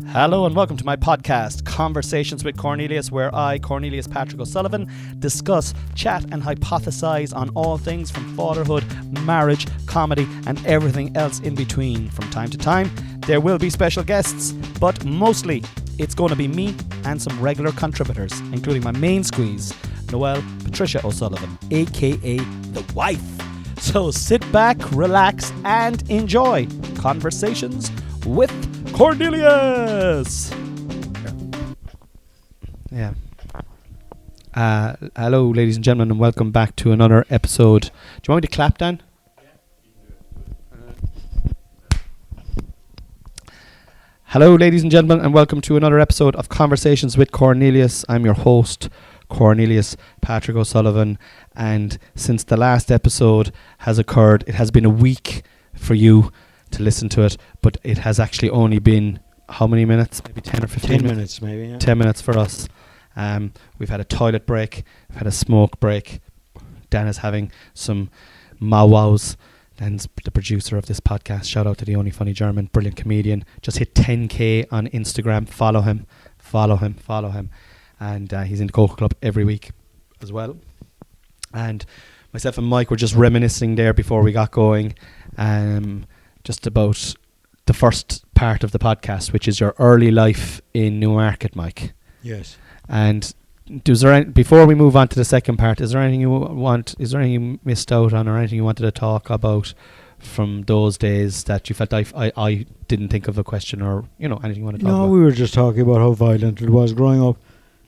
Hello and welcome to my podcast, Conversations with Cornelius, where I, Cornelius Patrick O'Sullivan, discuss, chat and hypothesize on all things from fatherhood, marriage, comedy and everything else in between. From time to time, there will be special guests, but mostly it's going to be me and some regular contributors, including my main squeeze, Noelle Patricia O'Sullivan, aka the wife. So sit back, relax and enjoy Conversations with Cornelius. Yeah. Hello, ladies and gentlemen, and welcome back to another episode. Do you want me to clap, Dan? Hello, ladies and gentlemen, and welcome to another episode of Conversations with Cornelius. I'm your host, Cornelius Patrick O'Sullivan, and since the last episode has occurred, it has been a week for you to listen to it, but it has actually only been how many minutes? Maybe 10 or 15 minutes maybe, yeah. 10 minutes for us. We've had a toilet break, we've had a smoke break. Dan is having some wows. Dan's the producer of this podcast. Shout out to the only funny German, brilliant comedian. Just hit 10k on Instagram. Follow him. And he's in the Coca Club every week as well. And myself and Mike were just reminiscing there before we got going, just about the first part of the podcast, which is your early life in Newmarket, Mike. Yes. And before we move on to the second part, is there anything you missed out on, or anything you wanted to talk about from those days that you felt I didn't think of a question, or anything you want to talk about? No, we were just talking about how violent it was growing up.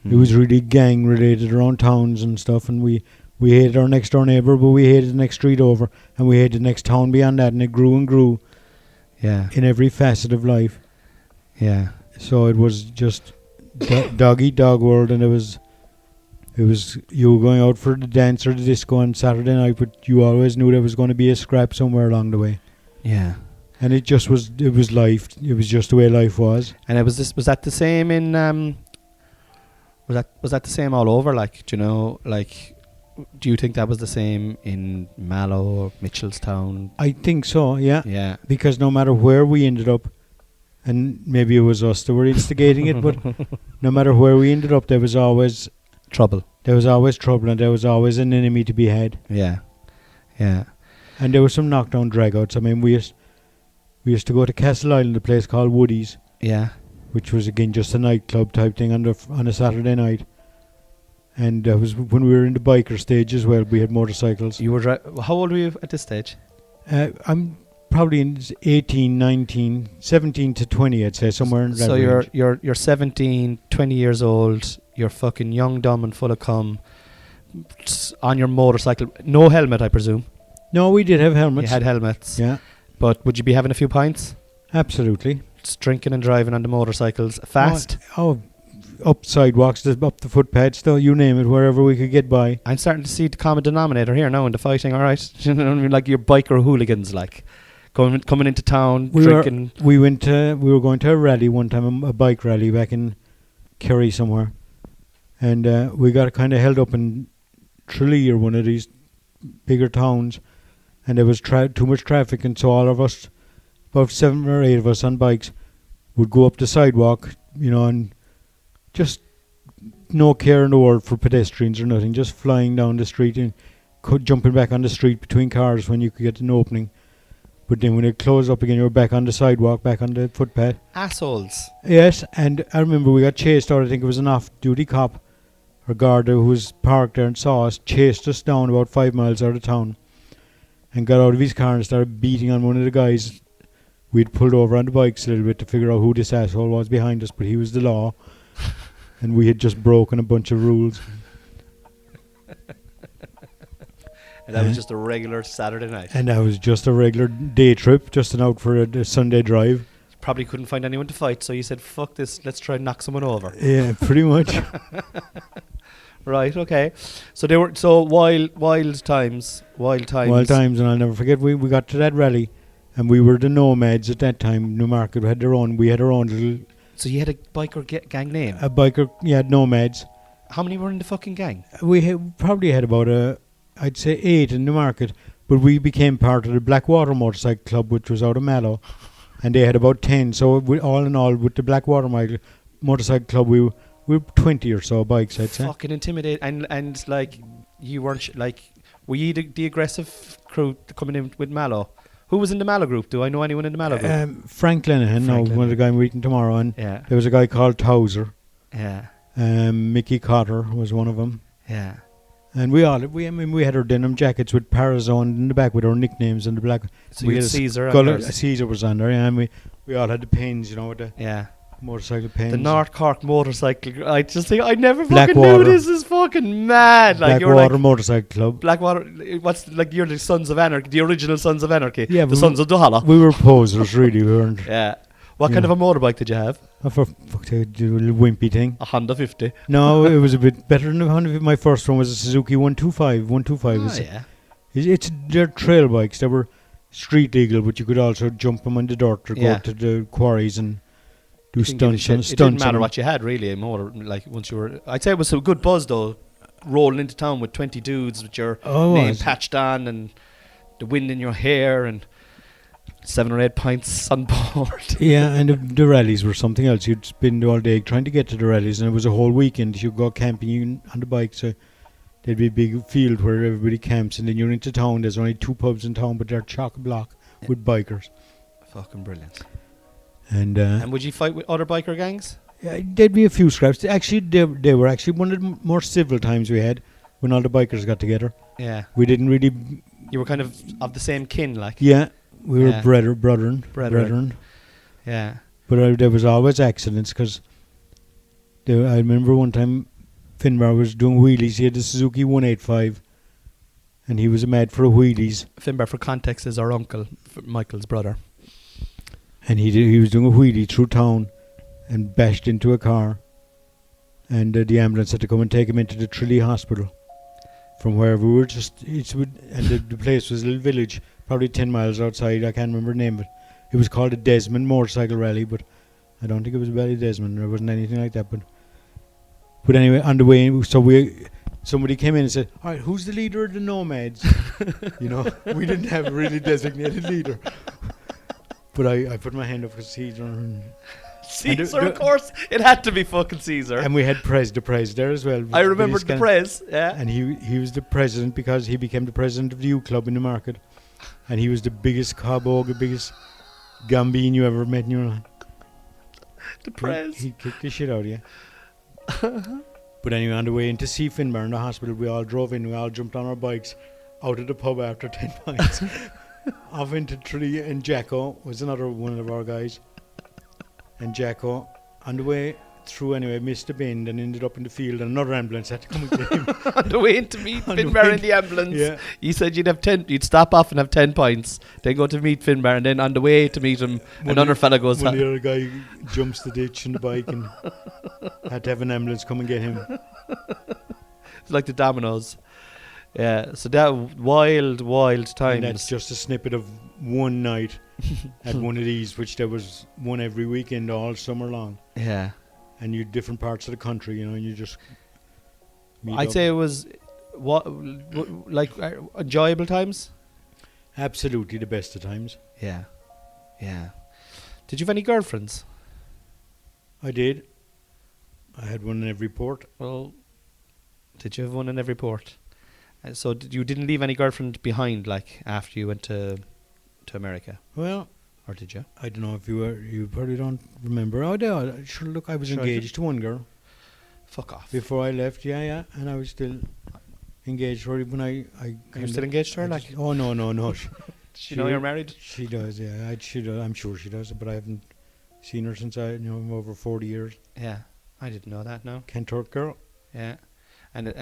It was really gang related around towns and stuff, and we hated our next door neighbour, but we hated the next street over, and we hated the next town beyond that, and it grew and grew. Yeah. In every facet of life. Yeah. So it was just dog eat dog world, and it was you were going out for the dance or the disco on Saturday night, but you always knew there was going to be a scrap somewhere along the way. Yeah. And it was life. It was just the way life was. And was that the same in was that the same all over? Do you think that was the same in Mallow or Mitchellstown? I think so, yeah. Yeah. Because no matter where we ended up, and maybe it was us that were instigating it, but no matter where we ended up, there was always trouble. There was always trouble, and there was always an enemy to be had. Yeah. Yeah. And there were some knockdown dragouts. I mean, we used to go to Castle Island, a place called Woody's. Yeah. Which was, again, just a nightclub type thing on a Saturday night. And that was when we were in the biker stage as well. We had motorcycles. You were how old were you at this stage? I'm probably in 18, 19, 17 to 20, I'd say, somewhere in that So range. you're 17, 20 years old. You're fucking young, dumb, and full of cum. On your motorcycle, no helmet, I presume. No, we did have helmets. You had helmets. Yeah. But would you be having a few pints? Absolutely. Just drinking and driving on the motorcycles fast? Oh, up sidewalks, up the footpaths, though, you name it, wherever we could get by. I'm starting to see the common denominator here now in the fighting, alright? You know what I mean? Like your biker hooligans, like coming into town, drinking. We were going to a rally one time, a bike rally back in Kerry somewhere. And we got kind of held up in Tralee or one of these bigger towns. And there was too much traffic, and so all of us, about 7 or 8 of us on bikes, would go up the sidewalk, and just no care in the world for pedestrians or nothing, just flying down the street and jumping back on the street between cars when you could get an opening. But then when it closed up again, you were back on the sidewalk, back on the footpath. Assholes. Yes, and I remember we got chased out. I think it was an off-duty cop or guard who was parked there and saw us, chased us down about 5 miles out of town and got out of his car and started beating on one of the guys. We'd pulled over on the bikes a little bit to figure out who this asshole was behind us, but he was the law. And we had just broken a bunch of rules. And that was just a regular Saturday night. And that was just a regular day trip, just an out for a Sunday drive. Probably couldn't find anyone to fight, so you said, fuck this, let's try and knock someone over. Yeah, pretty much. Right, okay. So they were wild times. Wild times, and I'll never forget, we got to that rally, and we were the nomads at that time. Newmarket we had our own little... So you had a biker gang name? A biker, yeah, nomads. How many were in the fucking gang? We probably had about I'd say 8 in Newmarket, but we became part of the Blackwater Motorcycle Club, which was out of Mallow. and they had about 10. So all in all, with the Blackwater Motorcycle Club, we were 20 or so bikes, I'd say. Fucking intimidate. And like, you weren't, were you the aggressive crew coming in with Mallow? Who was in the Mallow group? Do I know anyone in the Mallow group? Frank Lenihan, one of the guys we're meeting tomorrow. And yeah. there was a guy called Towser. Yeah. Mickey Cotter was one of them. Yeah. And we had our denim jackets with Parazone in the back with our nicknames in the black. So we had Caesar. Caesar was on there, yeah, and we all had the pins, with the motorcycle pins. The North Cork motorcycle. I just think I never fucking knew this is fucking mad. Like Blackwater Motorcycle Club. Blackwater. What's you're the Sons of Anarchy, the original Sons of Anarchy. Yeah, the Sons of Duhala. We were posers, really. We weren't. Yeah. What kind of a motorbike did you have? For fuck's sake, a little wimpy thing. A Honda 50. No, it was a bit better than a Honda. My first one was a Suzuki 125. 125 is. Yeah. They're trail bikes. They were street legal, but you could also jump them on the dirt or go to the quarries and do stunts. It didn't matter what you had, really. Once you were, I'd say it was a good buzz though, rolling into town with 20 dudes with your name patched on and the wind in your hair and 7 or 8 pints on board. Yeah, and the rallies were something else. You'd spend all day trying to get to the rallies, and it was a whole weekend. You'd go camping on the bike, so there'd be a big field where everybody camps, and then you're into town. There's only 2 pubs in town, but they're chock-a-block with bikers. Fucking brilliant. And would you fight with other biker gangs? Yeah, there'd be a few scraps. Actually, they were actually one of the more civil times we had when all the bikers got together. Yeah. We didn't really... You were kind of the same kin, like? Yeah. We were brethren. Yeah. But there was always accidents because I remember one time Finbar was doing wheelies. He had a Suzuki 185 and he was mad for wheelies. Finbar, for context, is our uncle, Michael's brother. And he was doing a wheelie through town and bashed into a car. And the ambulance had to come and take him into the Tralee Hospital from wherever we were. The place was a little village, probably 10 miles outside. I can't remember the name of it. It was called a Desmond Motorcycle Rally, but I don't think it was Valley Desmond. There wasn't anything like that. But anyway, on the way, somebody came in and said, "All right, who's the leader of the Nomads?" We didn't have a really designated leader. But I put my hand up for Caesar. Caesar, of course. It had to be fucking Caesar. And we had the Prez there as well. I remembered the Prez, yeah. And he was the president because he became the president of the U Club in the market. And he was the biggest cowbog, the biggest gambine you ever met in your life. The Prez. He kicked the shit out of you. But anyway, on the way in to see Finbar in the hospital, we all drove in. We all jumped on our bikes out of the pub after 10 pints. Off into Tralee, and Jacko was another one of our guys. And Jacko, on the way through anyway, missed a bend and ended up in the field, and another ambulance had to come and get him. On the way in to meet Finbar in the ambulance. You said you'd stop off and have 10 pints, then go to meet Finbar, and then on the way to meet him, another fella goes... One the other guy jumps the ditch in the bike and had to have an ambulance come and get him. It's like the dominoes. Yeah, so that wild times. And that's just a snippet of one night at one of these, which there was one every weekend all summer long. Yeah. And you different parts of the country, and you just... I'd say it was enjoyable times. Absolutely the best of times. Yeah. Did you have any girlfriends? I did. I had one in every port. Well, did you have one in every port? So you didn't leave any girlfriend behind, like after you went to America? Well, or did you? I don't know if you were. You probably don't remember. Oh, no, sure. Look, I was engaged to one girl. Fuck off. Before I left, yeah, and I was still engaged to her when I. You're still engaged to her, like? Oh no. Does she know you're married? She does, yeah. I'm sure she does, but I haven't seen her since I'm over 40 years. Yeah, I didn't know that. No. Kentucky girl. Yeah, and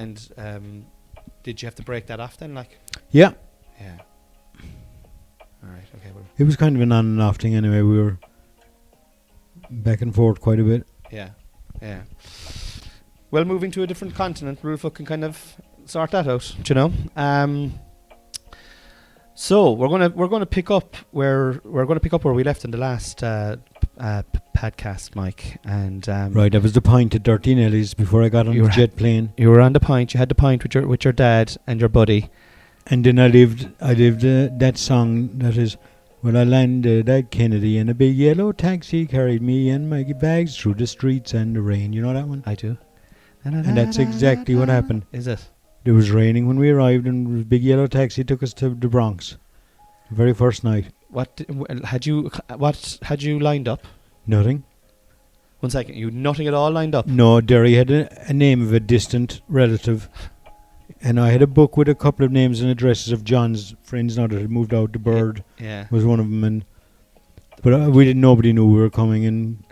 did you have to break that off then, like? Yeah. Yeah. All right. Okay. Well. It was kind of an on and off thing anyway. We were back and forth quite a bit. Yeah. Well, moving to a different continent, we'll fucking kind of sort that out, do you know? So we're gonna pick up where we left in the last padcast, Mike. And right, that was the pint at Dirty Nelly's before I got on the jet plane. You were on the pint. You had the pint with your dad and your buddy. And then I lived that song that is, When I landed at Kennedy, and a big yellow taxi carried me and my bags through the streets and the rain. You know that one? I do. And that's exactly what happened. Is it? It was raining when we arrived, and a big yellow taxi took us to the Bronx. The very first night. What had you lined up? Nothing. 1 second. You nothing at all lined up? No, Derry had a name of a distant relative. And I had a book with a couple of names and addresses of John's friends now that had moved out. The Bird was one of them. But we didn't. Nobody knew we were coming, and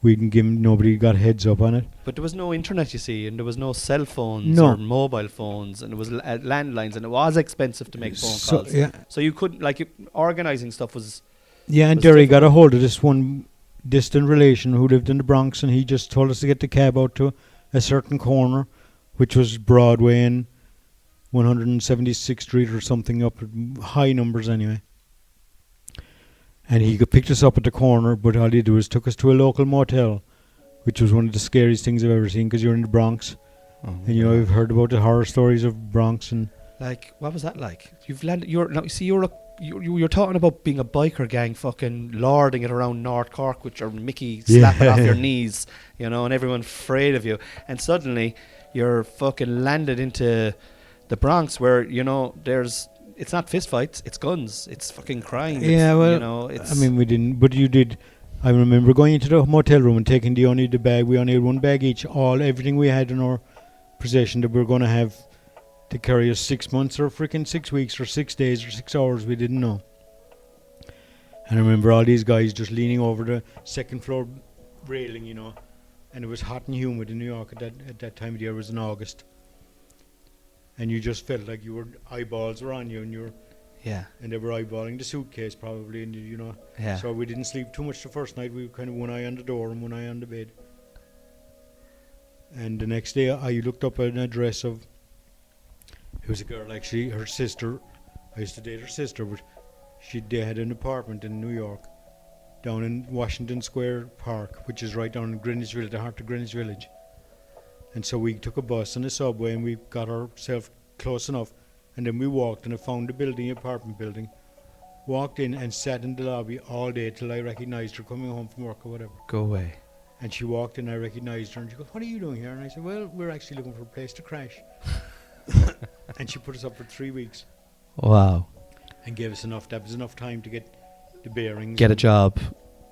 we didn't give nobody got heads up on it. But there was no internet, you see, and there was no cell phones or mobile phones, and it was landlines, and it was expensive to make phone calls. Yeah. So you couldn't, organising stuff was... Yeah, and Derry got a hold of this one distant relation who lived in the Bronx, and he just told us to get the cab out to a certain corner, which was Broadway and 176th Street or something, up high numbers anyway. And he picked us up at the corner, but all he did was took us to a local motel, which was one of the scariest things I've ever seen, because you're in the Bronx. And you know, you've heard about the horror stories of Bronx. And what was that like? You've landed... You're talking about being a biker gang fucking lording it around North Cork with your Mickey slapping off your knees, you know, and everyone afraid of you. And suddenly you're fucking landed into the Bronx where, you know, it's not fist fights, it's guns, it's fucking crime. Yeah, well, you know, it's... I mean, we didn't, but you did. I remember going into the motel room and taking the bag. We only had one bag each, everything we had in our possession that we were going to have to carry us 6 months or freaking 6 weeks or 6 days or 6 hours, we didn't know. And I remember all these guys just leaning over the second floor railing, you know, and it was hot and humid in New York at that time of the year. It was in August. And you just felt like eyeballs were on you, and and they were eyeballing the suitcase probably, and you know. Yeah. So we didn't sleep too much the first night. We were kind of one eye on the door and one eye on the bed. And the next day I looked up an address of... It was a girl, actually, her sister. I used to date her sister, but they had an apartment in New York, down in Washington Square Park, which is right down in Greenwich Village, the heart of Greenwich Village. And so we took a bus and a subway, and we got ourselves close enough, and then we walked, and I found the apartment building, walked in and sat in the lobby all day till I recognized her coming home from work or whatever. Go away. And she walked in, I recognized her, and she goes, "What are you doing here?" And I said, "Well, we're actually looking for a place to crash." And she put us up for 3 weeks. Wow. And gave us that was enough time to get the bearings. Get a job.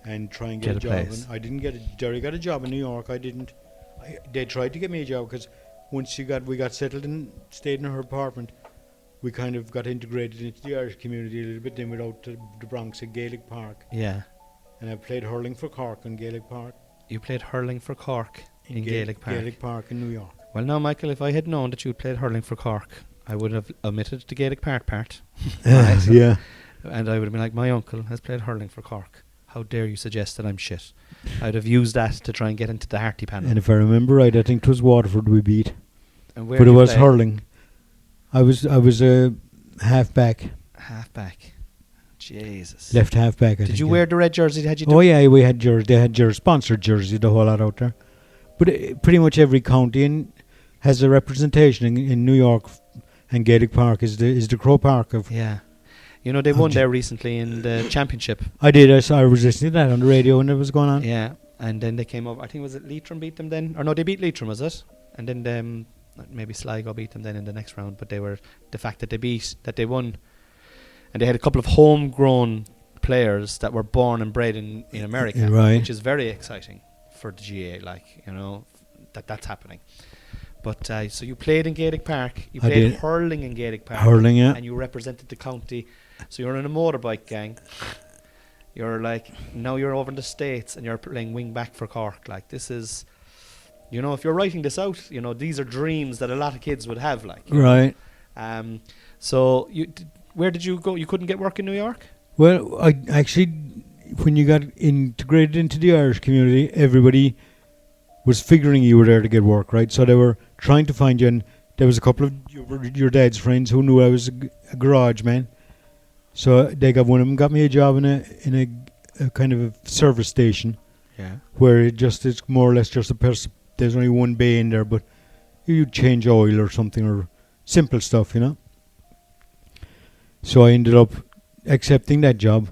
And try and get a job. Place. And I didn't get it. Derry got a job in New York. I didn't. They tried to get me a job, because once we got settled and stayed in her apartment, we kind of got integrated into the Irish community a little bit. Then without the Bronx at Gaelic Park. Yeah. And I played hurling for Cork in Gaelic Park. You played hurling for Cork in Gaelic Park? Gaelic Park in New York. Well, now, Michael, if I had known that you played hurling for Cork, I would have omitted the Gaelic Park part. Right, so yeah. And I would have been like, my uncle has played hurling for Cork. How dare you suggest that I'm shit? I'd have used that to try and get into the Harty panel. And if I remember right, I think it was Waterford we beat. And where but it was hurling. I was a half-back. Half-back. Jesus. Left half-back, Did you wear the red jersey? Oh, yeah, we had jersey. They had jersey, sponsored jersey, the whole lot out there. But pretty much every county has a representation in New York, and Gaelic Park is the Crow Park of... Yeah. You know, they won there recently in the championship. I did. I was listening to that on the radio when it was going on. Yeah. And then they came up, I think, was it Leitrim beat them then? Or no, they beat Leitrim, was it? And then maybe Sligo beat them then in the next round. But the fact that they won. And they had a couple of homegrown players that were born and bred in America, right. Which is very exciting for the GA, you know, that's happening. But so you played in Gaelic Park, you played hurling in Gaelic Park, and you represented the county. So you're in a motorbike gang. You're now you're over in the States and you're playing wing back for Cork. This is, you know, if you're writing this out, you know, these are dreams that a lot of kids would have, Right. So where did you go? You couldn't get work in New York? Well, I actually, when you got integrated into the Irish community, everybody was figuring you were there to get work, right? So they were trying to find you, and there was a couple of your dad's friends who knew I was a garage man. So one of them got me a job in a kind of a service station. Yeah. Where it's more or less just there's only one bay in there, but you change oil or something, or simple stuff, you know. So I ended up accepting that job,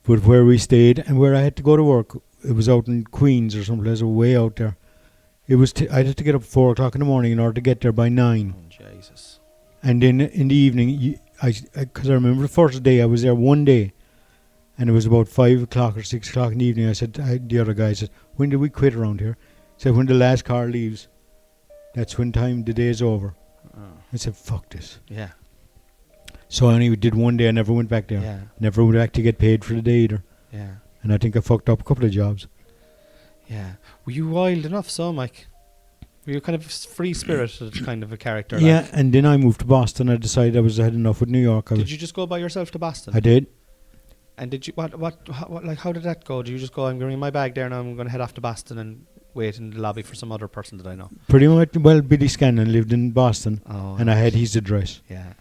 But where we stayed and where I had to go to work, it was out in Queens or someplace way out there. It was I'd have to get up at 4 o'clock in the morning in order to get there by 9. Oh, Jesus. And then in the evening, because I remember the first day I was there one day, and it was about 5 o'clock or 6 o'clock in the evening. I said to the other guy, I said, when did we quit around here? He said, when the last car leaves, that's when the day is over. Oh. I said, fuck this. Yeah. So I only did one day. I never went back there. Yeah. Never went back to get paid for the day either. Yeah. And I think I fucked up a couple of jobs. Yeah. Were you wild enough, so, Mike? Were you kind of free-spirited kind of a character? Yeah, like? and then I moved to Boston. I decided I had enough with New York. Did you just go by yourself to Boston? I did. And did you how did that go? Did you just go, I'm going to bring my bag there now, I'm going to head off to Boston and wait in the lobby for some other person that I know? Pretty much. Well, Billy Scanlon lived in Boston, Oh, and I had his address. yeah.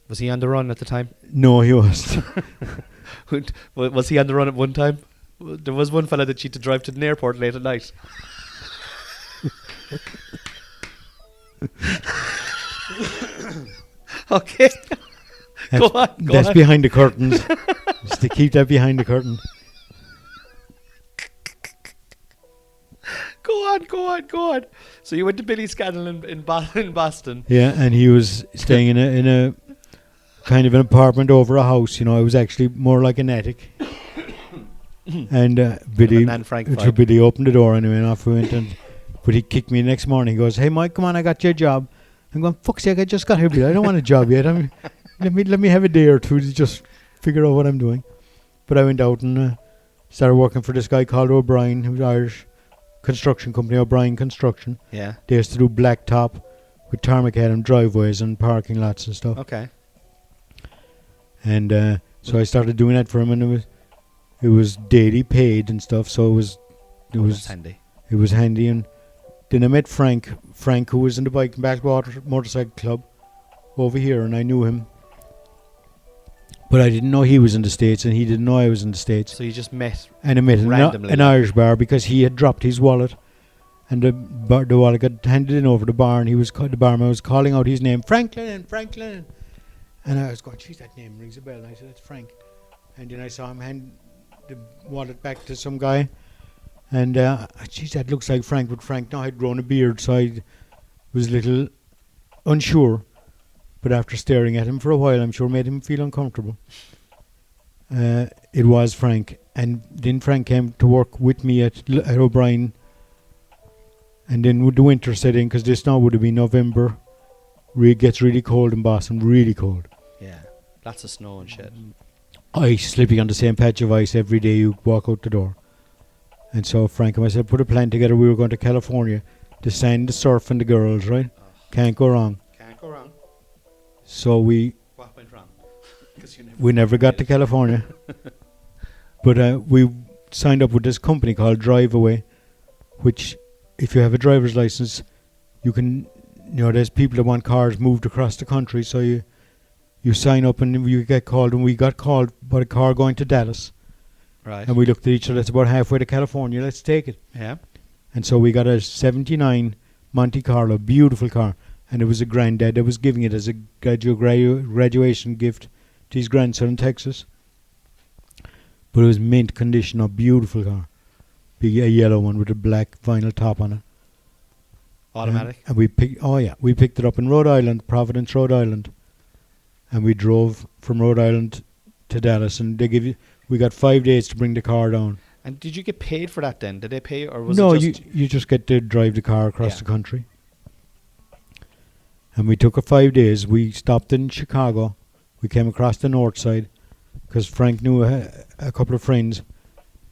Was he on the run at the time? No, he wasn't. Was he on the run at one time? There was one fella that she had to drive to the airport late at night. Okay. Go on. That's behind the curtains. Just to keep that behind the curtain. Go on. So you went to Billy Scanlon in Boston. Yeah, and he was staying in a kind of an apartment over a house. You know, it was actually more like an attic. And Billy, Nan Frank vibe. Billy opened the door anyway, and off we went. But he kicked me the next morning. He goes, "Hey, Mike, come on, I got you a job." I'm going, "Fuck's sake, I just got here, Billy. I don't want a job yet. Let me have a day or two to just figure out what I'm doing." But I went out and started working for this guy called O'Brien, who's Irish construction company, O'Brien Construction. Yeah. They used to do blacktop with tarmac head and driveways and parking lots and stuff. Okay. And so I started doing that for him, and it was daily paid and stuff. So it was handy. It was handy. And then I met Frank, who was in the bike and basketball motorcycle club over here, and I knew him. But I didn't know he was in the States, and he didn't know I was in the States. So you just met. And I met randomly, an Irish bar because he had dropped his wallet, and the wallet got handed in over the bar, and the barman was calling out his name, Franklin. And I was going, "Geez, that name rings a bell." And I said, "That's Frank." And then I saw him hand the wallet back to some guy, and geez, that looks like Frank. But Frank now had grown a beard, so I was a little unsure. But after staring at him for a while, I'm sure made him feel uncomfortable. It was Frank. And then Frank came to work with me at O'Brien. And then the winter set in, because this now would have been November. It gets really cold in Boston, really cold. Yeah. Lots of snow and shit. Ice, slipping on the same patch of ice every day you walk out the door. And so Frank and myself put a plan together. We were going to California. The sand, the surf, and the girls, right? Can't go wrong. Can't go wrong. So What went wrong? we never got to California. But we signed up with this company called Drive Away, which, if you have a driver's license, you can, there's people that want cars moved across the country. So you sign up and you get called. And we got called by a car going to Dallas. Right. And we looked at each other. It's about halfway to California. Let's take it. Yeah. And so we got a 79 Monte Carlo, beautiful car. And it was a granddad that was giving it as a graduation gift to his grandson in Texas. But it was mint condition, a beautiful car. A yellow one with a black vinyl top on it. Automatic? And we picked it up in Rhode Island, Providence, Rhode Island. And we drove from Rhode Island to Dallas. And we got 5 days to bring the car down. And did you get paid for that then? Did they pay, or was no, it just... you just get to drive the car across the country. And we took 5 days. We stopped in Chicago. We came across the north side because Frank knew a couple of friends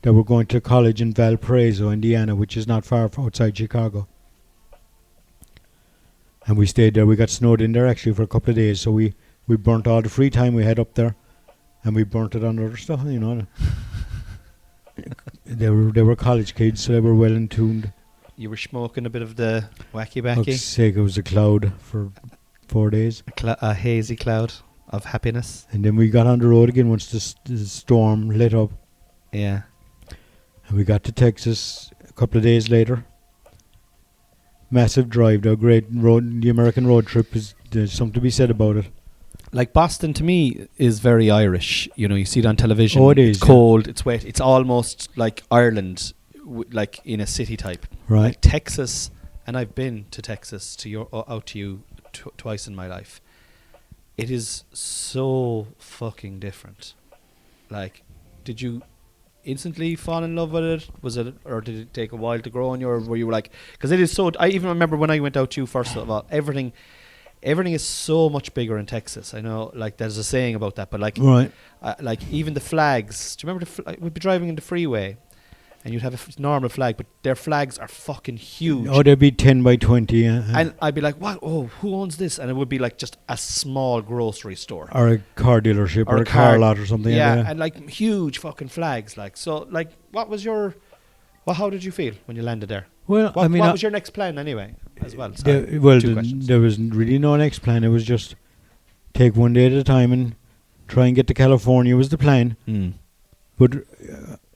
that were going to college in Valparaiso, Indiana, which is not far outside Chicago. And we stayed there. We got snowed in there actually for a couple of days. So we burnt all the free time we had up there, and we burnt it on other stuff, They were college kids, so they were well in tuned. You were smoking a bit of the wacky For fuck's sake, it was a cloud for 4 days. A hazy cloud of happiness. And then we got on the road again once the storm lit up. Yeah. And we got to Texas a couple of days later. Massive drive, though. Great road. The American road trip there's something to be said about it. like Boston to me is very Irish. You know, you see it on television. Oh, it is, It's cold. It's wet. It's almost like Ireland, like in a city type. Right. Like Texas, and I've been to Texas out to you twice in my life. It is so fucking different. Like, did you instantly fall in love with it? Was it, or did it take a while to grow on you, or were you like? Because it is so. I even remember when I went out to you first of all. Everything is so much bigger in Texas. I know, like, there's a saying about that, but like, Right. Like even the flags. Do you remember we'd be driving in the freeway, and you'd have a normal flag, but their flags are fucking huge. Oh, they'd be 10 by 20. And I'd be like, what? Oh, who owns this? And it would be like just a small grocery store. Or a car dealership or a car lot or something. Yeah, like that. and like huge fucking flags. Like, so, like, what was your... Well, how did you feel when you landed there? Well, What, I mean... what was your next plan anyway, as well? There, Sorry, two questions. there was really no next plan. It was just take one day at a time and try and get to California was the plan. Mm. But,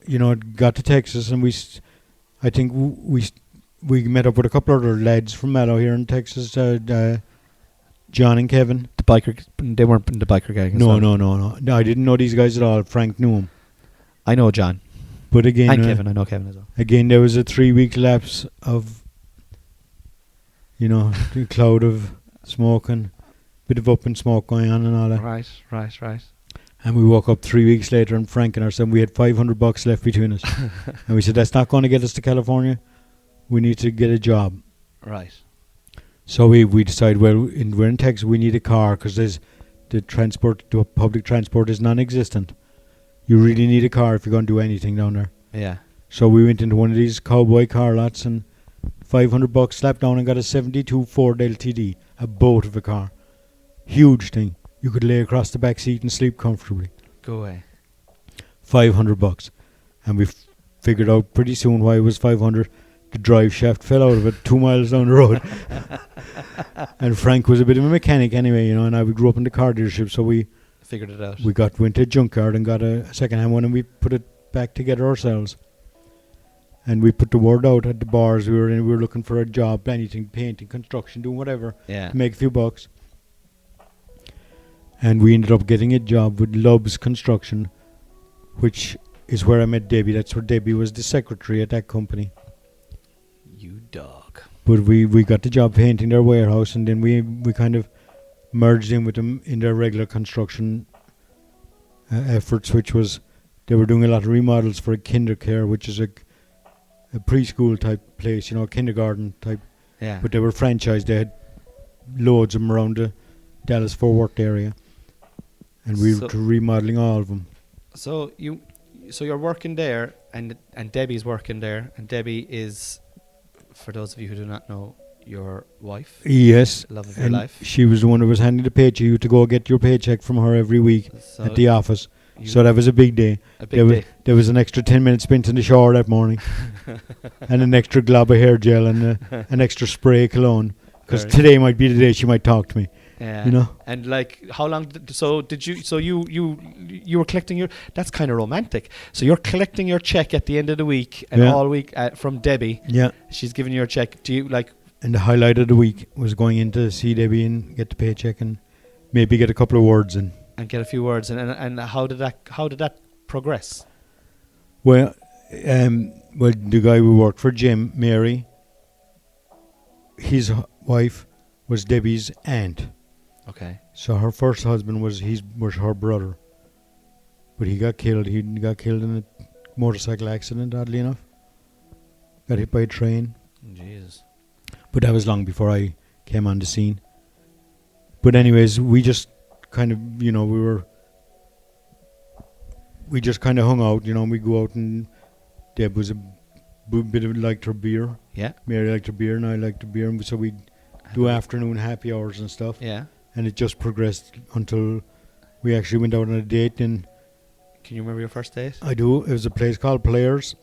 it got to Texas and I think we met up with a couple other lads from Mallow here in Texas, John and Kevin. The biker... They weren't in the biker gang as No, well. no. I didn't know these guys at all. Frank knew them. I know John. But again... And Kevin. I know Kevin as well. Again, there was a 3-week lapse of, the cloud of smoke and bit of up and smoke going on and all that. Right. And we woke up 3 weeks later and Frank and I said we had $500 left between us. And we said, that's not going to get us to California. We need to get a job. Right. So we decided, we're in Texas, we need a car because the public transport is non-existent. You really need a car if you're going to do anything down there. Yeah. So we went into one of these cowboy car lots and $500 slapped down and got a 72 Ford LTD, a boat of a car. Huge thing. You could lay across the back seat and sleep comfortably. Go away. $500. And we figured out pretty soon why it was 500. The drive shaft fell out of it 2 miles down the road. And Frank was a bit of a mechanic anyway, and I grew up in the car dealership, so we Figured it out. went to a junkyard and got a second-hand one and we put it back together ourselves. And we put the word out at the bars we were in. We were looking for a job, anything, painting, construction, doing whatever, Yeah. to make a few bucks. And we ended up getting a job with Love's Construction, which is where I met Debbie. That's where Debbie was the secretary at that company. You dog. But we got the job painting their warehouse, and then we kind of merged in with them in their regular construction efforts, which was they were doing a lot of remodels for a Kindercare, which is a preschool type place, kindergarten type. Yeah. But they were franchised. They had loads of them around the Dallas-Fort Worth area. And we were remodeling all of them. So you're working there, and Debbie's working there, and Debbie is, for those of you who do not know, your wife. Yes. Love of your And life. she was the one who was handing the paycheck. You had to go get your paycheck from her every week So at the office. So that was a big day. a big day. There was an extra 10 minutes spent in the shower that morning. And an extra glob of hair gel and an extra spray of cologne. Because Very- today might be the day she might talk to me. Yeah. And like, how long? You were collecting your? That's kind of romantic. So you're collecting your check at the end of the week and Yeah. all week from Debbie. Yeah. She's giving you a check. Do you like? And the highlight of the week was going in to see Debbie and get the paycheck and maybe get a couple of words in. And get a few words and how did that progress? Well, the guy we worked for, Jim, Mary, his wife was Debbie's aunt. Okay. So her first husband was her brother. But he got killed. He got killed in a motorcycle accident, oddly enough. Got hit by a train. Jesus. But that was long before I came on the scene. But anyways, we just kind of, we just kind of hung out, we go out and Deb was a bit of liked her beer. Yeah. Mary liked her beer and I liked her beer. And so we'd do afternoon happy hours and stuff. Yeah. And it just progressed until we actually went out on a date. And Can you remember your first date? I do. It was a place called Players.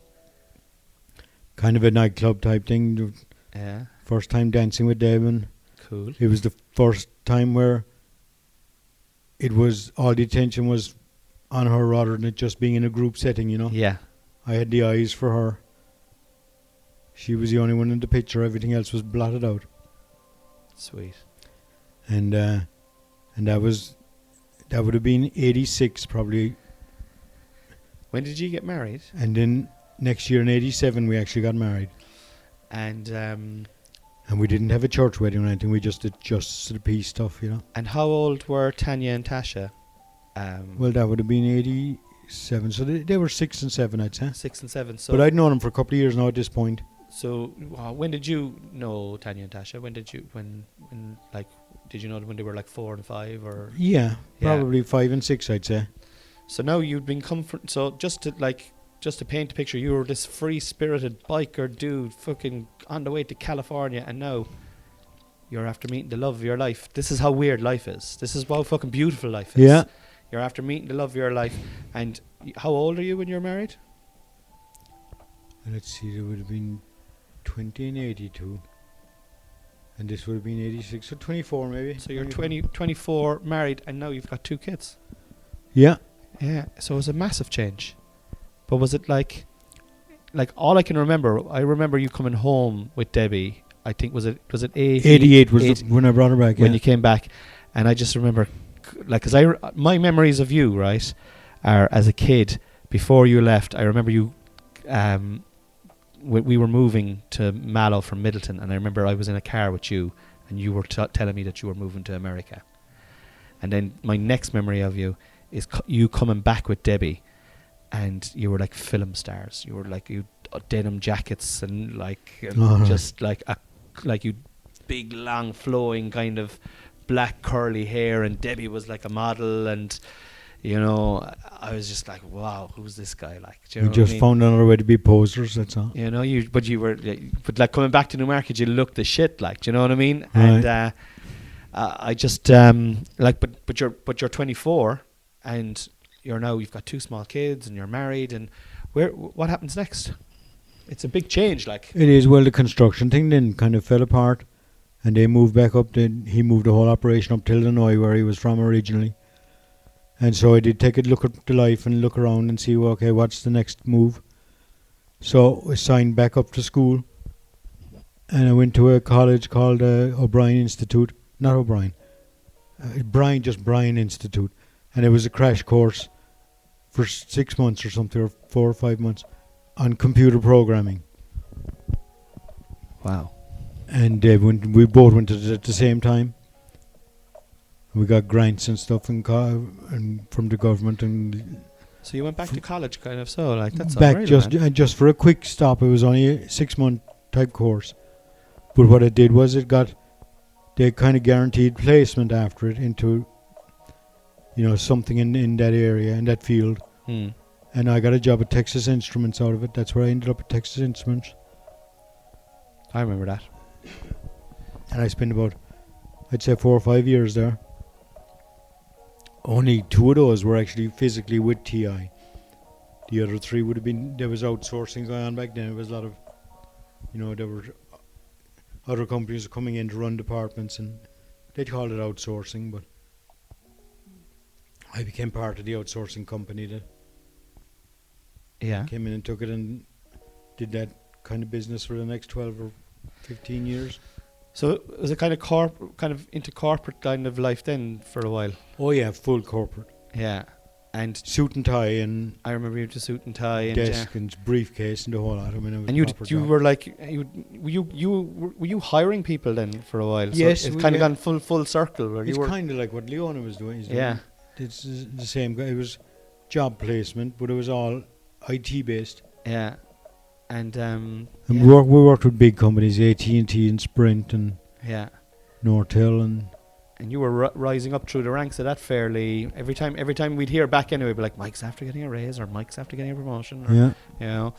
Kind of a nightclub type thing. Yeah. First time dancing with Deb, and Cool. it was the first time where it was all the attention was on her rather than it just being in a group setting, Yeah. I had the eyes for her. She was the only one in the picture. Everything else was blotted out. Sweet. And that was That would have been 86 probably. When did you get married? And then next year in 87 we actually got married. And we didn't have a church wedding or anything. We just did just the peace stuff, you know. and how old were Tanya and Tasha? Well, that would have been 87. So they were 6 and 7, I'd say. 6 and 7. So But I'd known them for a couple of years now at this point. So when did you know Tanya and Tasha? When did you like did you know them when they were like 4 and 5 or? Yeah, probably 5 and 6, I'd say. So now you'd been so just to paint a picture, you were this free-spirited biker dude fucking on the way to California, and now you're after meeting the love of your life. This is how weird life is. This is how fucking beautiful life is. Yeah. You're after meeting the love of your life. And how old are you when you're married? Let's see, it would have been 20 and 82. And this would have been 86, so 24 maybe. So you're 24, married, and now you've got 2 kids. Yeah. Yeah, so it was a massive change. But was it like all I can remember, I remember you coming home with Debbie, I think was it 88 was when I brought her back, when you came back. And I just remember, like, because my memories of you, right, are as a kid, before you left, I remember you, we were moving to Mallow from Middleton, and I remember I was in a car with you, and you were telling me that you were moving to America. And then my next memory of you is you coming back with Debbie, and you were like film stars. You were like you denim jackets and just like you big long flowing kind of black curly hair, and Debbie was like a model, and you know I was just like, wow, who's this guy? Like, do you know we just found another way to be posers. That's all. You know, but like coming back to Newmarket, you looked the shit. Like, do you know what I mean? Right. And I just but you're 24. And you've got 2 small kids, and you're married, and what happens next? It's a big change, like. It is. Well, the construction thing then kind of fell apart, and they moved back up. Then he moved the whole operation up to Illinois, where he was from originally. And so I did take a look at the life and look around and see, well, okay, what's the next move? So I signed back up to school, and I went to a college called O'Brien Institute. Not O'Brien. Bryan Institute. And it was a crash course for 6 months or something, or 4 or 5 months, on computer programming. Wow. And we both went to it at the same time. We got grants and stuff and from the government. And so you went back to college, kind of. So like that's back unreal, just for a quick stop. It was only a 6-month type course. But what it did was they kind of guaranteed placement after it into, you know, something in that area, in that field. And I got a job at Texas Instruments out of it. That's where I ended up at Texas Instruments. I remember that. And I spent about, I'd say, 4 or 5 years there. Only 2 of those were actually physically with TI. The other 3 would have been, there was outsourcing going on back then. There was a lot of, you know, there were other companies coming in to run departments, and they'd call it outsourcing, but I became part of the outsourcing company that came in and took it and did that kind of business for the next 12 or 15 years. So was it kind of into corporate kind of life then for a while? Oh yeah, full corporate. Yeah. And suit and tie, and I remember you to suit and tie, desk and briefcase and the whole lot. I mean, it was and you were like, were you hiring people then for a while? Yes, so it's kind of gone full circle. Where it's you were kind of like what Leona was doing. Yeah, it's the same guy. It was job placement, but it was all IT based. Yeah, and we worked with big companies, AT&T and Sprint and Nortel and you were rising up through the ranks of that fairly. Every time we'd hear back anyway, be like, Mike's after getting a raise, or Mike's after getting a promotion. Or, you know.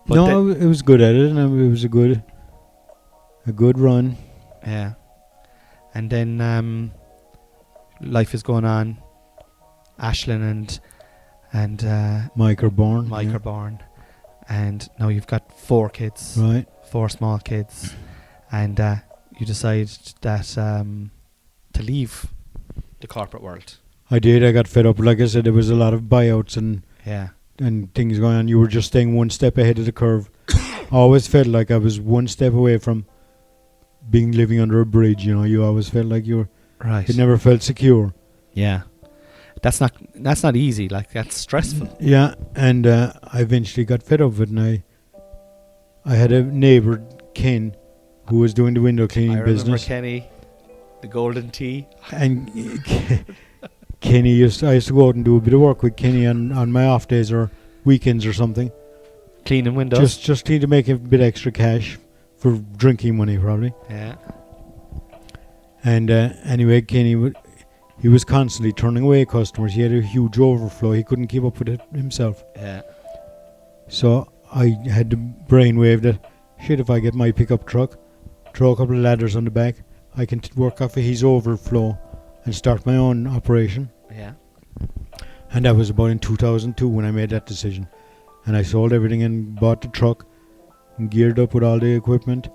But no, it was good at it, and it was a good run. Yeah. And then life is going on. Ashlyn and Mike are born. Are born. And now you've got 4 kids. Right. 4 small kids. And you decide that to leave the corporate world. I did. I got fed up. Like I said, there was a lot of buyouts and things going on. You were just staying one step ahead of the curve. I always felt like I was one step away from living under a bridge. You know, you always felt like you were. Right. It never felt secure. Yeah. That's not easy. Like, that's stressful. Yeah, and I eventually got fed up with it, and I had a neighbour, Ken, who was doing the window cleaning I remember business. Kenny, the golden tea. And Kenny I used to go out and do a bit of work with Kenny on my off days or weekends or something. Cleaning windows. Just need to make a bit extra cash for drinking money, probably. Yeah. And anyway, Kenny he was constantly turning away customers. He had a huge overflow. He couldn't keep up with it himself. Yeah. So I had the brainwave that, shit, if I get my pickup truck, throw a couple of ladders on the back, I can work off of his overflow and start my own operation. Yeah. And that was about in 2002 when I made that decision. And I sold everything and bought the truck and geared up with all the equipment.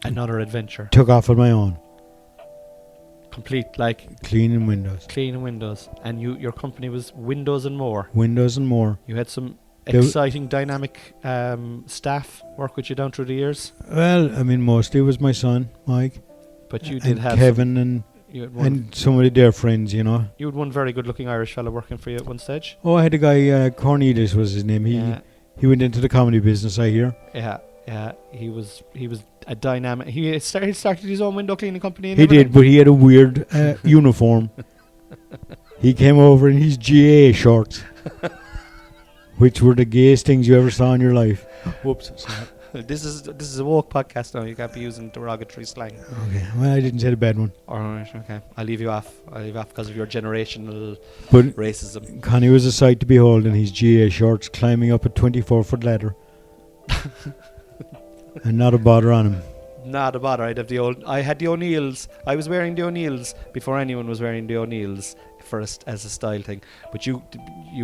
Another adventure. Took off on my own. Complete, like, Cleaning windows. cleaning windows. And your company was Windows and More. Windows and more. You had some There exciting, dynamic staff work with you down through the years. Well, I mean, mostly it was my son, Mike. But you did and have Kevin you had one. and some of their friends, you know. You had one very good-looking Irish fella working for you at one stage. Oh, I had a guy, Cornelius was his name. He went into the comedy business, I hear. Yeah. He was a dynamic. He started his own window cleaning company. And He everything. did, but he had a weird uniform. He came over in his GA shorts, which were the gayest things you ever saw in your life. Whoops. Sorry. This is a woke podcast now. You can't be using derogatory slang. Okay, well, I didn't say the bad one. All right, okay. I'll leave you off because of your generational But racism. Connie was a sight to behold in his GA shorts, climbing up a 24-foot ladder. And not a bother on him. Not a bother. I had the O'Neills. I was wearing the O'Neills before anyone was wearing the O'Neills as a style thing. But you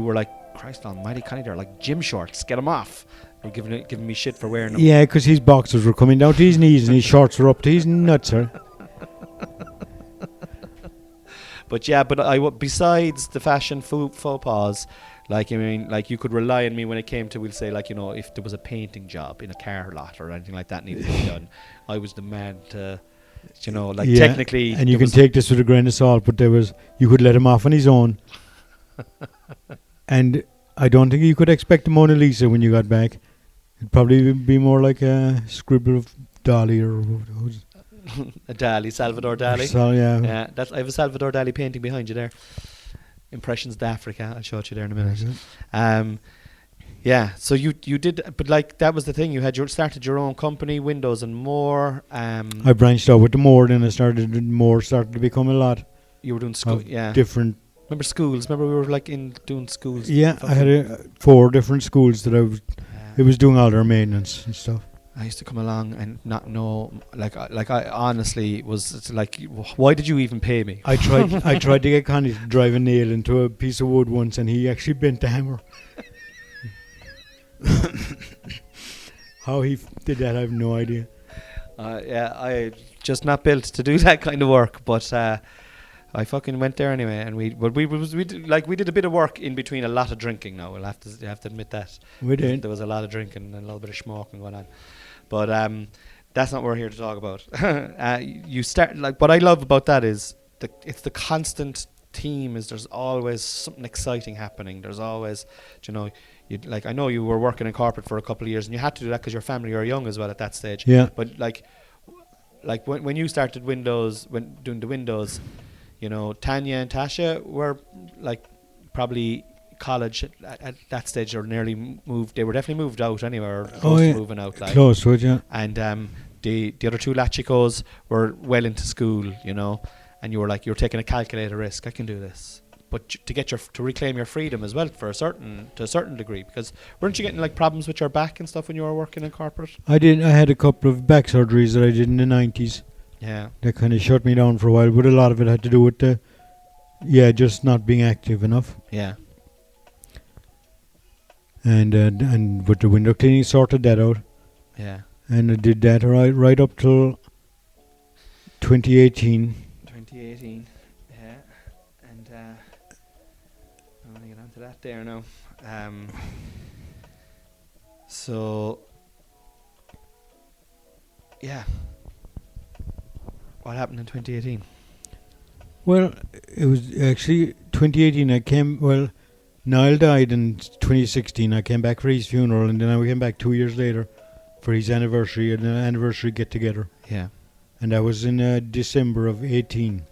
were like, Christ almighty, Connie, they're like gym shorts. Get them off. You're giving me shit for wearing them. Yeah, because his boxers were coming down to his knees and his shorts were up to his nuts, sir. But yeah, besides the fashion faux pas, like, I mean, like, you could rely on me when it came to, we'll say, like, you know, if there was a painting job in a car lot or anything like that needed to be done, I was the man to, you know, like, Yeah, technically. and you can take this with a grain of salt, but you could let him off on his own. And I don't think you could expect a Mona Lisa when you got back. It'd probably be more like a scribble of Dali or a Dali, Salvador Dali. So, yeah. Yeah, I have a Salvador Dali painting behind you there. Impressions of Africa. I'll show it you there in a minute. Yeah, so you did, but like, that was the thing. You started your own company, Windows and More. I branched out with the more, then started to become a lot. You were doing school, yeah. Different. Remember schools? Remember we were like doing schools? Yeah, I had 4 different schools that it was doing all their maintenance and stuff. I used to come along and not know, I honestly was like, why did you even pay me? I tried to get Connie to drive a nail into a piece of wood once, and he actually bent the hammer. How he did that, I have no idea. Yeah, I just not built to do that kind of work, but I fucking went there anyway, and we did a bit of work in between a lot of drinking. Now we'll have to admit that We did. there was a lot of drinking and a little bit of smoking going on, but that's not what we're here to talk about. You start, like, what I love about that is it's the constant theme. Is there's always something exciting happening. There's always, you know, I know you were working in corporate for a couple of years, and you had to do that because your family are young as well at that stage. Yeah. But like when you started Windows, when doing the Windows, you know, Tanya and Tasha were like probably college at that stage, or nearly moved. They were definitely moved out anyway, or close to moving out. Like. Close, would you? And the other 2 Lachicos were well into school, you know, and you were taking a calculated risk. I can do this, but to reclaim your freedom as well to a certain degree, because weren't you getting like problems with your back and stuff when you were working in corporate? I did. I had a couple of back surgeries that I did in the 90s. Yeah. That kind of shut me down for a while, but a lot of it had to do with just not being active enough. Yeah. And with the window cleaning, sorted that out. Yeah. And I did that right up till 2018. 2018. Yeah. And I want to get onto that there now. So. Yeah. What happened in 2018? Well, it was actually 2018, I came. Well, Niall died in 2016. I came back for his funeral, and then I came back 2 years later for his anniversary, an anniversary get together. Yeah. And that was in December of 18.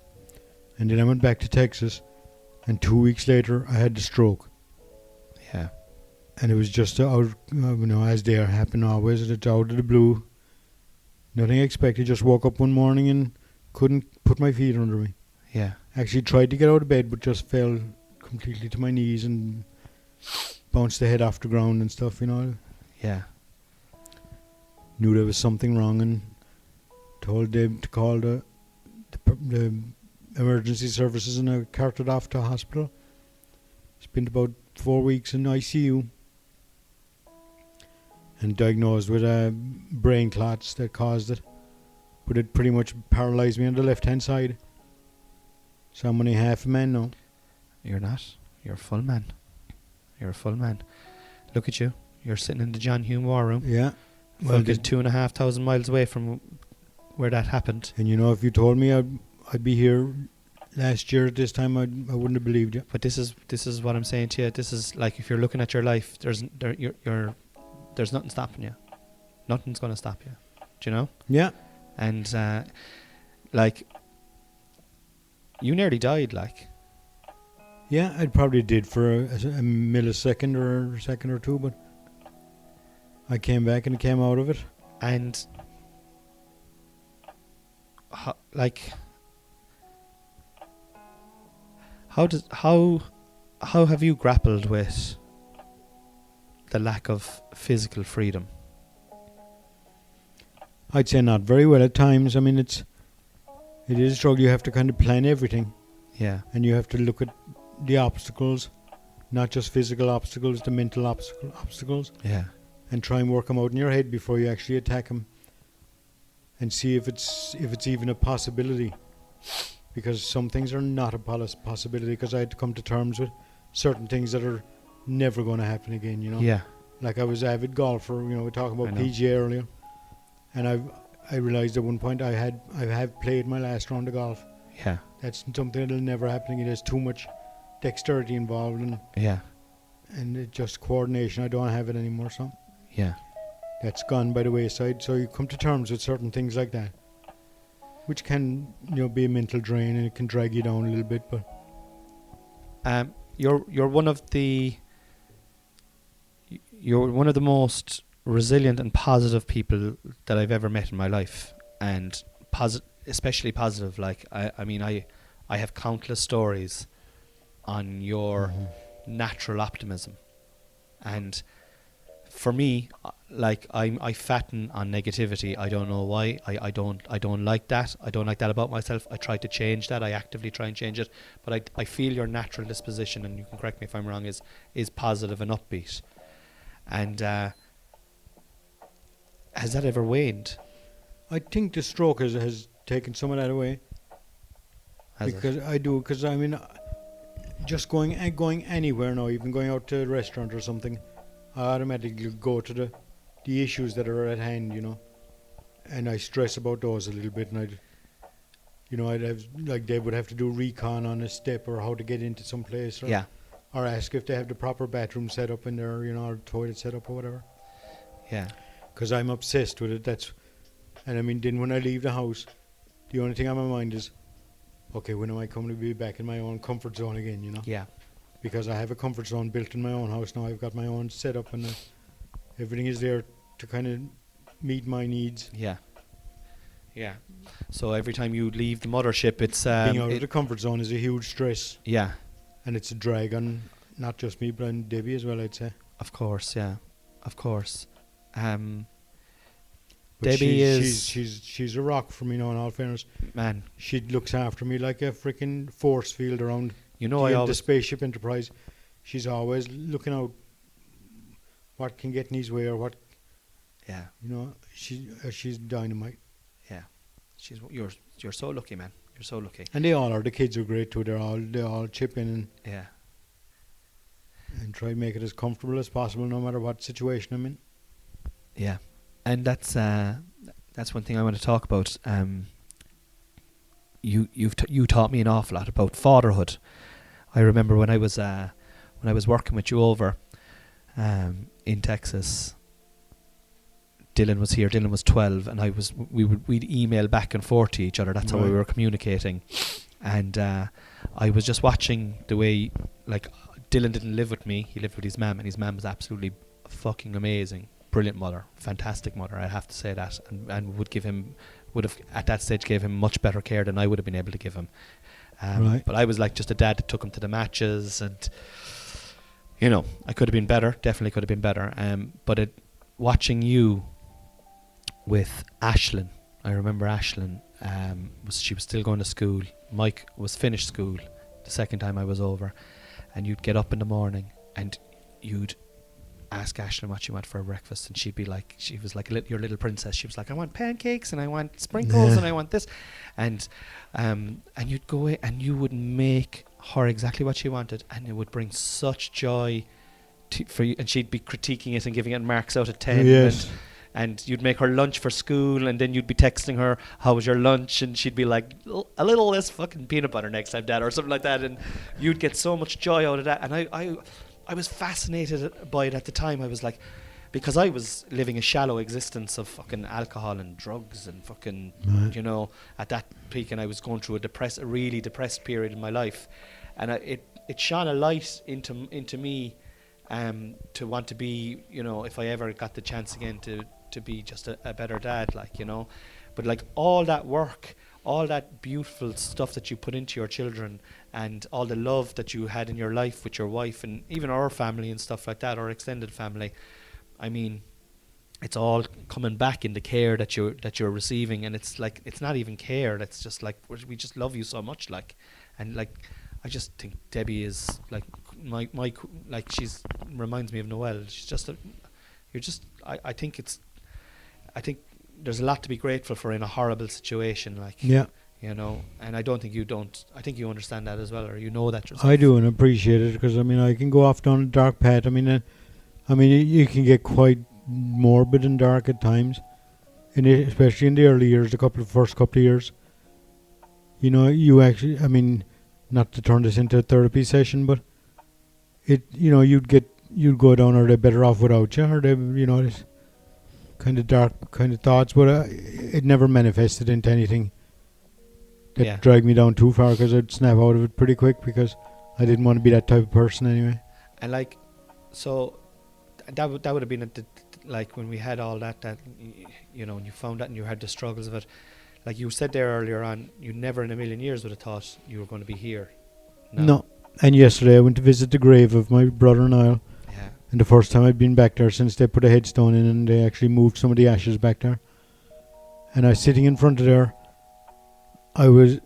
And then I went back to Texas, and 2 weeks later I had the stroke. Yeah. And it was just out, as they happen always. It's out of the blue. Nothing expected. Just woke up one morning and couldn't put my feet under me. Yeah. Actually tried to get out of bed, but just fell completely to my knees and bounced the head off the ground and stuff, Yeah. Knew there was something wrong and told them to call the emergency services, and I carted off to hospital. Spent about 4 weeks in ICU and diagnosed with brain clots that caused it. But it pretty much paralysed me on the left-hand side. So I'm only half a man now. You're not. You're a full man. You're a full man. Look at you. You're sitting in the John Hume War Room. Yeah. Well, 2,500 miles away from where that happened. And if you told me I'd be here last year at this time, I wouldn't have believed you. But this is what I'm saying to you. This is like, if you're looking at your life, there's nothing stopping you. Nothing's going to stop you. Do you know? Yeah. And you nearly died, like. Yeah, I probably did for a millisecond or a second or two, but I came back and came out of it. And how have you grappled with the lack of physical freedom? I'd say not very well at times. I mean, it is a struggle. You have to kind of plan everything. Yeah. And you have to look at the obstacles, not just physical obstacles, the mental obstacles. Yeah. And try and work them out in your head before you actually attack them, and see if it's even a possibility. Because some things are not a possibility. Because I had to come to terms with certain things that are never going to happen again. Yeah. Like I was an avid golfer. We were talking about PGA earlier, and I realised at one point I have played my last round of golf. Yeah. That's something that'll never happen again. There's too much dexterity involved, and it just coordination. I don't have it anymore, so yeah, that's gone by the wayside. So you come to terms with certain things like that, which can be a mental drain, and it can drag you down a little bit. But you're one of the most resilient and positive people that I've ever met in my life, and especially positive. Like I have countless stories on your natural optimism, and for me, like I fatten on negativity. I don't know why. I don't like that. I don't like that about myself. I try to change that. I actively try and change it. But I feel your natural disposition, and you can correct me if I'm wrong, is positive and upbeat. And has that ever waned? I think the stroke has taken some of that away. Because I mean, just going anywhere now, even going out to a restaurant or something, I automatically go to the issues that are at hand, and I stress about those a little bit, and I'd have, like, they would have to do recon on a step or how to get into some place, or ask if they have the proper bathroom set up in there, or toilet set up or whatever. Yeah. Because I'm obsessed with it. And I mean, then when I leave the house, the only thing on my mind is, okay, when am I coming to be back in my own comfort zone again, Yeah. Because I have a comfort zone built in my own house now. I've got my own setup, and everything is there to kind of meet my needs. Yeah. Yeah. So every time you leave the mothership, it's being out of the comfort zone is a huge stress. Yeah. And it's a drag on not just me, but on Debbie as well, I'd say. Of course, yeah. Of course. But Debbie she's a rock for me now, in all fairness. Man. She looks after me like a freaking force field around the Spaceship Enterprise. She's always looking out what can get in his way or what. Yeah. She's dynamite. Yeah. You're so lucky, man. You're so lucky. And they all are. The kids are great too. They all chip in and try to make it as comfortable as possible, no matter what situation I'm in. Yeah. And that's one thing I want to talk about. You taught me an awful lot about fatherhood. I remember when I was working with you over in Texas. Dylan was here. Dylan was 12, and we'd email back and forth to each other. That's how we were communicating. And I was just watching the way, like, Dylan didn't live with me. He lived with his mum, and his mum was absolutely fucking amazing, brilliant mother, fantastic mother. I have to say that, and would have at that stage gave him much better care than I would have been able to give him. But I was like just a dad that took him to the matches, and you know, I could have been better. Definitely could have been better. But watching you with Ashlyn, I remember Ashlyn. She was still going to school. Mike was finished school the second time I was over, and you'd get up in the morning and you'd ask Ashlyn what she wanted for breakfast, and she was like your little princess. She was like, I want pancakes and I want sprinkles and I want this, and you'd go away and you would make her exactly what she wanted, and it would bring such joy for you. And she'd be critiquing it and giving it marks out of 10. Yes. And you'd make her lunch for school, and then you'd be texting her, how was your lunch? And she'd be like, a little less fucking peanut butter next time, Dad, or something like that. And you'd get so much joy out of that. And I was fascinated by it at the time. I was like, because I was living a shallow existence of fucking alcohol and drugs and fucking, you know, at that peak. And I was going through a really depressed period in my life. And it shone a light into me to want to be, you know, if I ever got the chance again to be just a better dad, like, you know. But like all that work, all that beautiful stuff that you put into your children, and all the love that you had in your life with your wife and even our family and stuff like that, our extended family, I mean, it's all coming back in the care that you're receiving. And it's like, it's not even care, that's just like, we just love you so much, like. And like, I just think Debbie is like my like, she's reminds me of Noelle. She's just I think there's a lot to be grateful for in a horrible situation, like, you know. And I think you understand that as well, or you know that yourself. I do, and appreciate it, because I mean, I can go off down a dark path. I mean, you can get quite morbid and dark at times, especially in the early years, first couple of years. You know, you actually, I mean, not to turn this into a therapy session, but you'd go down, or they're better off without you, or they, you know, this kind of dark kind of thoughts, but it never manifested into anything that dragged me down too far, because I'd snap out of it pretty quick, because I didn't want to be that type of person anyway. And like, so that would have been like when we had all that you know, and you found that and you had the struggles of it. Like you said there earlier on, you never in a million years would have thought you were going to be here. No. And yesterday I went to visit the grave of my brother Niall. Yeah. And the first time I'd been back there since they put a headstone in, and they actually moved some of the ashes back there. And I was sitting in front of there. I was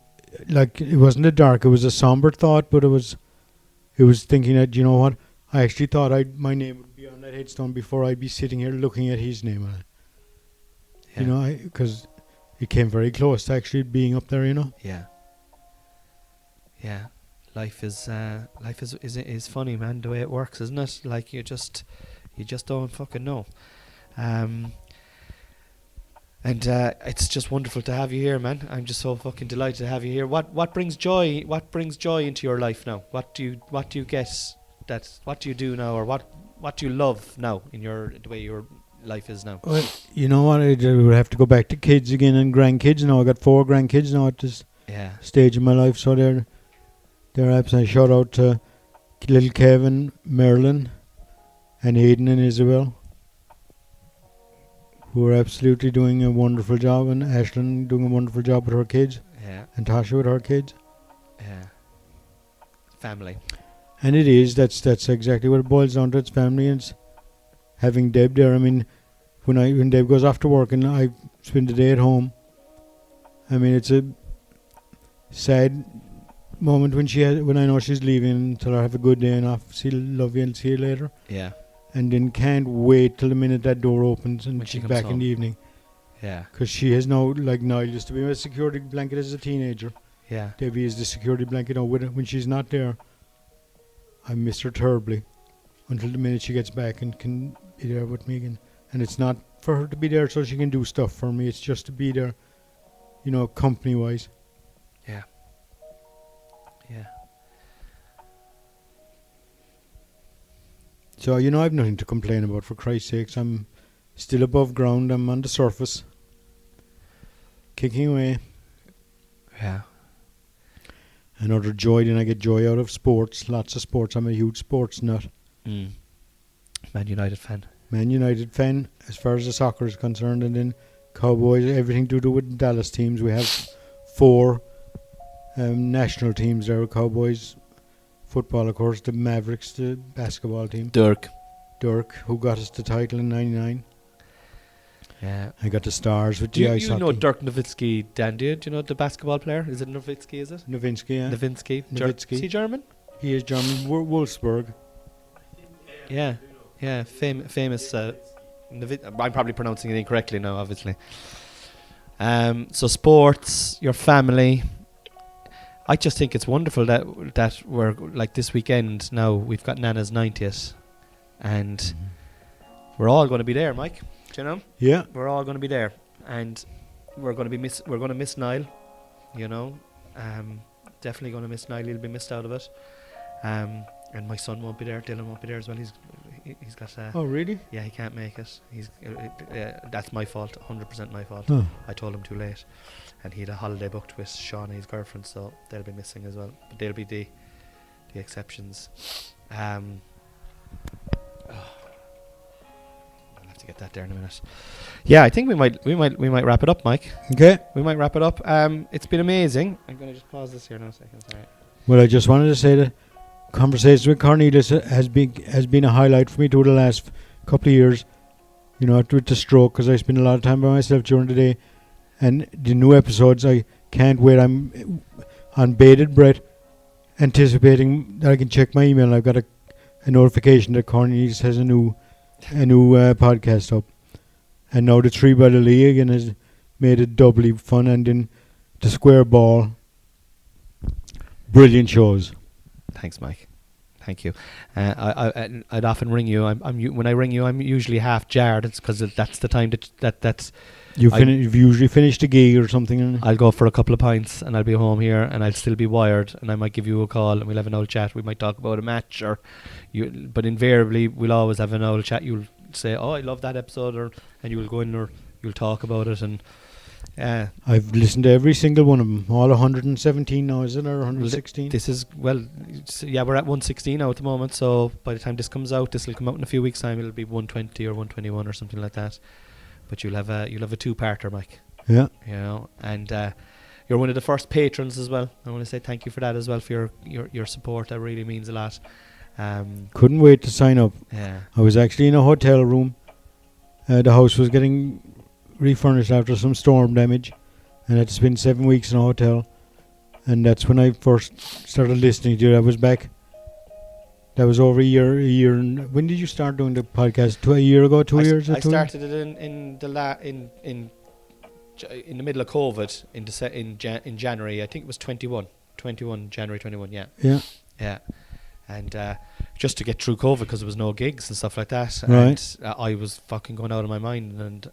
like, it wasn't a dark, it was a somber thought, but it was thinking that, you know what, I actually thought my name would be on that headstone before I'd be sitting here looking at his name on it. Yeah. You know, because it came very close to actually being up there, you know. Yeah. Yeah. Life is funny, man, the way it works, isn't it? Like you just don't fucking know. And it's just wonderful to have you here, man. I'm just so fucking delighted to have you here. What brings joy into your life now? What do you get? What do you do now, or what do you love now in the way your life is now? Well, you know what, I would have to go back to kids again and grandkids. Now I got 4 grandkids now at this stage in my life, so they're absolutely. Shout out to little Kevin, Marilyn, and Aidan and Isabel, who are absolutely doing a wonderful job, and Ashlyn doing a wonderful job with her kids, and Tasha with her kids. Yeah. Family. And it is, that's exactly what it boils down to. It's family, and it's having Deb there. I mean, when Deb goes off to work and I spend the day at home, I mean, it's a sad moment when I know she's leaving, and tell her have a good day and off. Love you and see you later. Yeah. And then can't wait till the minute that door opens and she's back home in the evening. Yeah. Because she has now, like Niall used to be my security blanket as a teenager. Yeah. Debbie is the security blanket now. When she's not there, I miss her terribly until the minute she gets back and can be there with me again. And it's not for her to be there so she can do stuff for me. It's just to be there, you know, company-wise. Yeah. Yeah. So, I've nothing to complain about, for Christ's sakes. I'm still above ground. I'm on the surface. Kicking away. Yeah. Another joy, then I get joy out of sports. Lots of sports. I'm a huge sports nut. Man United fan. Man United fan, as far as the soccer is concerned. And then Cowboys, everything to do with Dallas teams. We have 4 national teams there. Cowboys, football, of course, the Mavericks, the basketball team. Dirk, who got us the title in '99. Yeah. I got the Stars with Do the ice you know hockey. Dirk Nowitzki, Dan? Do you know the basketball player? Is it Nowitzki, is it? Nowitzki, yeah. Nowitzki. Nowitzki. Is he German? He is German. Wolfsburg. Yeah. Yeah. Famous. I'm probably pronouncing it incorrectly now, obviously. So sports, your family. I just think it's wonderful that we're like this weekend now. We've got Nana's 90th, and we're all going to be there, Mike. Do you know? Yeah. We're all going to be there, and we're going to miss Niall. Definitely going to miss Niall. He'll be missed out of it. And my son won't be there. Dylan won't be there as well. He's got. Oh, really? Yeah, he can't make it. That's my fault. 100% my fault. Oh. I told him too late, and he had a holiday booked with Sean and his girlfriend, so they'll be missing as well. But they'll be the exceptions. I'll have to get that there in a minute. Yeah, I think we might wrap it up, Mike. Okay. We might wrap it up. It's been amazing. I'm gonna just pause this here now a second. Sorry. Well, I just wanted to say that conversation with Cornelius has been a highlight for me through the last couple of years. With the stroke, because I spend a lot of time by myself during the day, and the new episodes, I can't wait. I'm on bated breath, anticipating that I can check my email. I've got a notification that Cornelius has a new podcast up, and now the 3 by the Lee again has made it doubly fun, and then the Square Ball. Brilliant shows. Thanks, Mike. Thank you. I'd often ring you. When I ring you, I'm usually half jarred. It's because that's the time that's. You've usually finished a gig or something. I'll go for a couple of pints and I'll be home here and I'll still be wired and I might give you a call and we'll have an old chat. We might talk about a match but invariably we'll always have an old chat. You'll say, "Oh, I love that episode," and you'll go in or you'll talk about it and. I've listened to every single one of them. All 117 now, is it, or 116? This is we're at 116 now at the moment. So by the time this comes out, this will come out in a few weeks' time. It'll be 120 or 121 or something like that. But you'll have a 2-parter, Mike. Yeah. And you're one of the first patrons as well. I want to say thank you for that as well, for your support. That really means a lot. Couldn't wait to sign up. Yeah. I was actually in a hotel room. The house was getting refurnished after some storm damage, and I had to spend 7 weeks in a hotel, and that's when I first started listening to it. I was back. That was over a year. And when did you start doing the podcast? A year ago, 2 years? I started it in the middle of COVID in January. I think it was 21 January 21. Yeah. And just to get through COVID, because there was no gigs and stuff like that. Right. And I was fucking going out of my mind, and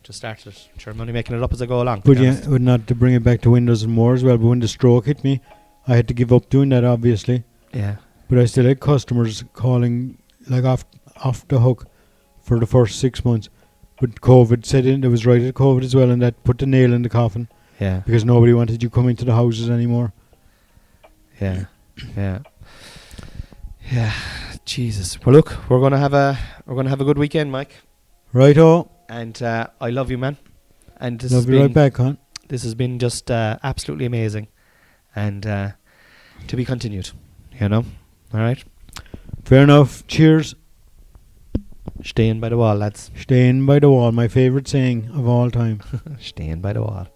just started it. Sure, I'm only making it up as I go along. But not to bring it back to Windows and more as well, but when the stroke hit me, I had to give up doing that, obviously. Yeah. But I still had customers calling like off the hook for the first 6 months. But COVID set in, it was right at COVID as well, and that put the nail in the coffin. Yeah. Because nobody wanted you coming to the houses anymore. Yeah. Jesus. Well, look, we're gonna have a good weekend, Mike. Righto. And I love you, man. And this love you right back, hon. This has been just absolutely amazing, and to be continued. All right. Fair enough. Cheers. Staying by the wall, lads. Staying by the wall, my favourite saying of all time. Staying by the wall.